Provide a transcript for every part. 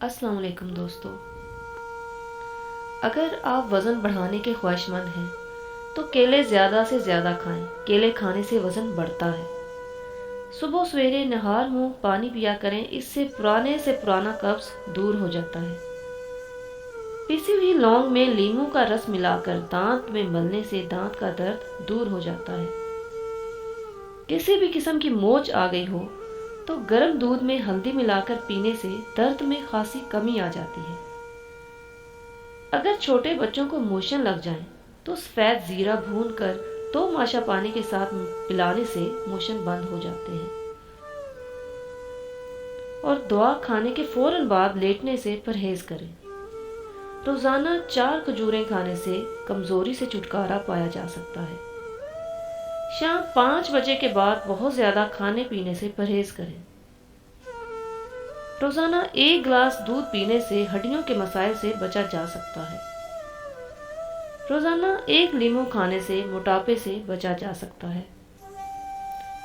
السلام علیکم دوستو، اگر آپ وزن بڑھانے کے خواہش مند ہیں تو کیلے زیادہ سے زیادہ کھائیں۔ کیلے کھانے سے وزن بڑھتا ہے۔ صبح سویرے نہار منہ پانی پیا کریں، اس سے پرانا قبض دور ہو جاتا ہے۔ پیسی ہوئی لونگ میں لیموں کا رس ملا کر دانت میں ملنے سے دانت کا درد دور ہو جاتا ہے۔ کسی بھی قسم کی موچ آ گئی ہو تو گرم دودھ میں ہلدی ملا کر پینے سے درد میں خاصی کمی آ جاتی ہے۔ اگر چھوٹے بچوں کو موشن لگ جائیں تو سفید زیرہ بھون کر 2 ماشا پانی کے ساتھ پلانے سے موشن بند ہو جاتے ہیں۔ اور دوا کھانے کے فوراً بعد لیٹنے سے پرہیز کریں۔ روزانہ 4 کھجوریں کھانے سے کمزوری سے چھٹکارا پایا جا سکتا ہے۔ شام 5 بجے کے بعد بہت زیادہ کھانے پینے سے پرہیز کریں۔ روزانہ 1 گلاس دودھ پینے سے ہڈیوں کے مسائل سے بچا جا سکتا ہے۔ روزانہ 1 لیمو کھانے سے موٹاپے سے بچا جا سکتا ہے۔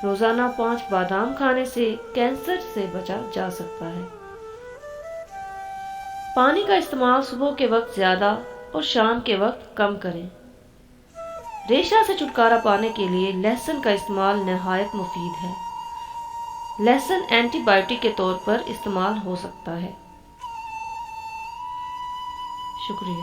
روزانہ 5 بادام کھانے سے کینسر سے بچا جا سکتا ہے۔ پانی کا استعمال صبح کے وقت زیادہ اور شام کے وقت کم کریں۔ ریشہ سے چھٹکارا پانے کے لیے لہسن کا استعمال نہایت مفید ہے۔ لہسن اینٹی بائیوٹک کے طور پر استعمال ہو سکتا ہے۔ شکریہ۔